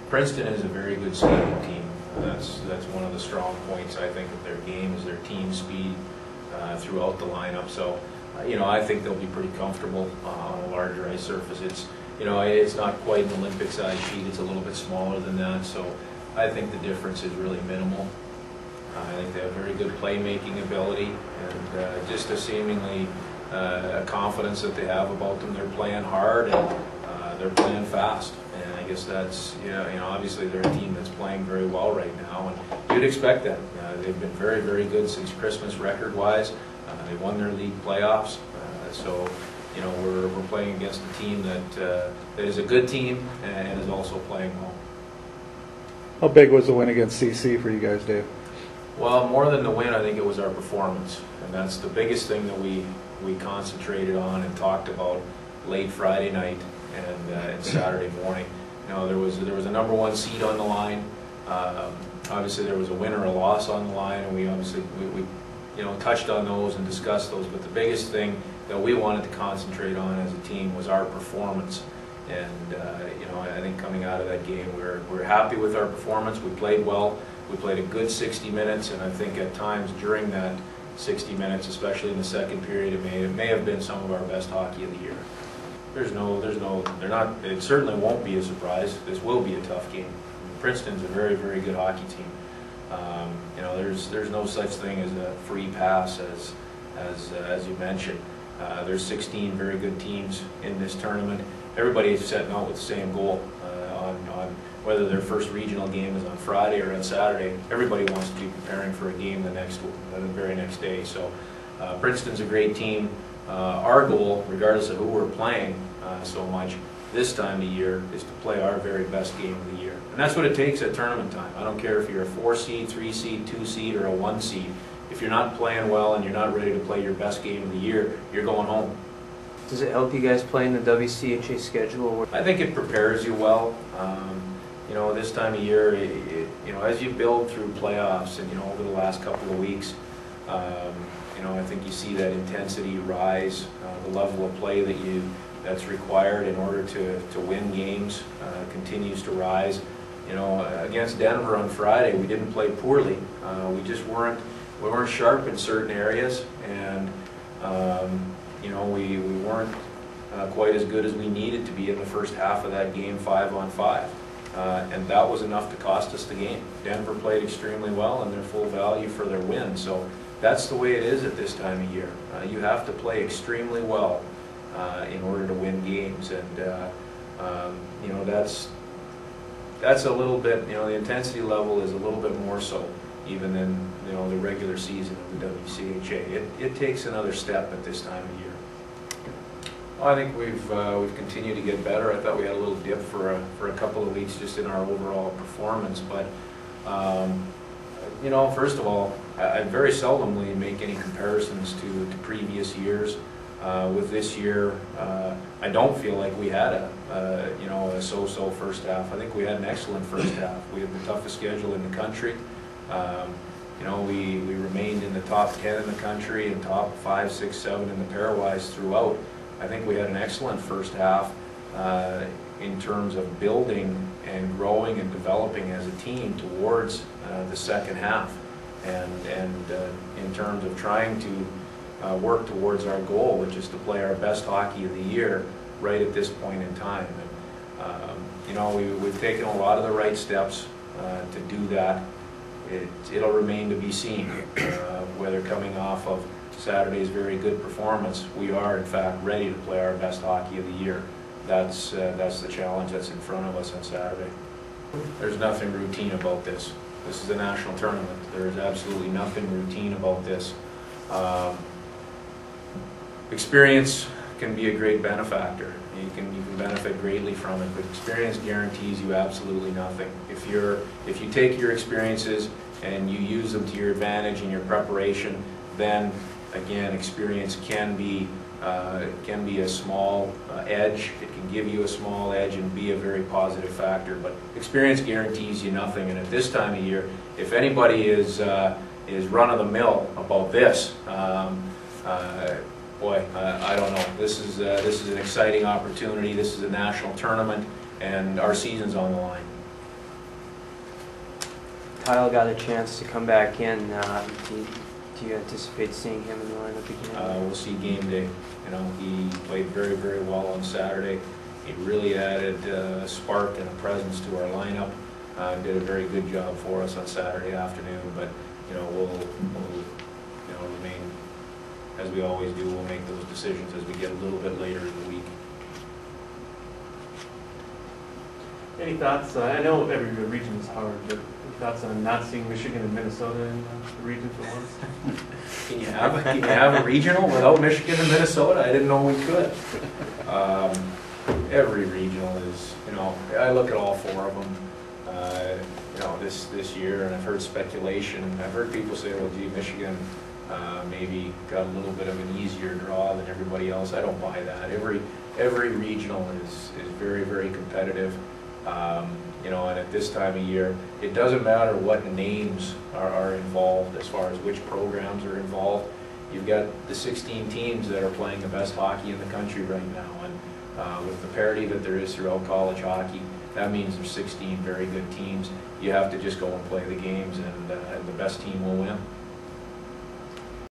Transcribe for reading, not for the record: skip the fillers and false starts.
Princeton is a very good skating team. That's one of the strong points, I think, of their game is their team speed throughout the lineup. So, I think they'll be pretty comfortable on a larger ice surface. It's not quite an Olympic-sized sheet. It's a little bit smaller than that. So, I think the difference is really minimal. I think they have very good playmaking ability and just a seemingly confidence that they have about them. They're playing hard and they're playing fast. And I guess that's, obviously they're a team that's playing very well right now, and you'd expect that. They've been very, very good since Christmas record-wise. They won their league playoffs, so we're playing against a team that is a good team and is also playing well. How big was the win against CC for you guys, Dave? Well, more than the win, I think it was our performance, and that's the biggest thing that we concentrated on and talked about late Friday night and Saturday morning. There was a number one seed on the line. Obviously, there was a win or a loss on the line, and we obviously touched on those and discussed those. But the biggest thing that we wanted to concentrate on as a team was our performance. And I think coming out of that game, we're happy with our performance. We played well. We played a good 60 minutes, and I think at times during that 60 minutes, especially in the second period, it may have been some of our best hockey of the year. It certainly won't be a surprise. This will be a tough game. Princeton's a very, very good hockey team. There's no such thing as a free pass as you mentioned. There's 16 very good teams in this tournament. Everybody is setting out with the same goal on whether their first regional game is on Friday or on Saturday. Everybody wants to be preparing for a game the very next day. So Princeton's a great team. Our goal, regardless of who we're playing so much this time of year, is to play our very best game of the year. And that's what it takes at tournament time. I don't care if you're a 4 seed, 3 seed, 2 seed, or a 1 seed. If you're not playing well and you're not ready to play your best game of the year, you're going home. Does it help you guys play in the WCHA schedule? I think it prepares you well. This time of year, as you build through playoffs and over the last couple of weeks, I think you see that intensity rise, the level of play that's required in order to win games continues to rise. Against Denver on Friday, we didn't play poorly. We weren't sharp in certain areas, and we weren't quite as good as we needed to be in the first half of that game 5-on-5. And that was enough to cost us the game. Denver played extremely well, and they're full value for their win. So that's the way it is at this time of year. You have to play extremely well in order to win games, and that's a little bit. The intensity level is a little bit more so even than the regular season of the WCHA. It takes another step at this time of year. I think we've continued to get better. I thought we had a little dip for a couple of weeks just in our overall performance, but first of all, I very seldomly make any comparisons to previous years. With this year, I don't feel like we had a so-so first half. I think we had an excellent first half. We had the toughest schedule in the country. We remained in the top 10 in the country and top 5, 6, 7 in the pairwise throughout. I think we had an excellent first half in terms of building and growing and developing as a team towards the second half, and in terms of trying to work towards our goal, which is to play our best hockey of the year right at this point in time. And, we've taken a lot of the right steps to do that. It'll remain to be seen whether coming off of Saturday's very good performance, we are in fact ready to play our best hockey of the year. That's the challenge that's in front of us on Saturday. There's nothing routine about this. This is a national tournament. There is absolutely nothing routine about this. Experience can be a great benefactor. You can benefit greatly from it, but experience guarantees you absolutely nothing. If you take your experiences and you use them to your advantage in your preparation, then again, experience can be a small edge. It can give you a small edge and be a very positive factor. But experience guarantees you nothing. And at this time of year, if anybody is run-of-the-mill about this, boy, I don't know. This is an exciting opportunity. This is a national tournament, and our season's on the line. Kyle got a chance to come back in, do you anticipate seeing him in the lineup again? We'll see game day. You know, he played very, very well on Saturday. He really added a spark and a presence to our lineup. Did a very good job for us on Saturday afternoon, but you know, we'll remain, as we always do, we'll make those decisions as we get a little bit later in the week. Any thoughts? I know every region is hard, but any thoughts on not seeing Michigan and Minnesota in the region for once? Can you have a regional without Michigan and Minnesota? I didn't know we could. Every regional is, you know, I look at all four of them, you know, this year, and I've heard speculation. I've heard people say, well, gee, Michigan maybe got a little bit of an easier draw than everybody else. I don't buy that. Every regional is very, very competitive. You know, and at this time of year, it doesn't matter what names are involved as far as which programs are involved. You've got the 16 teams that are playing the best hockey in the country right now, and with the parity that there is throughout college hockey, that means there's 16 very good teams. You have to just go and play the games, and the best team will win.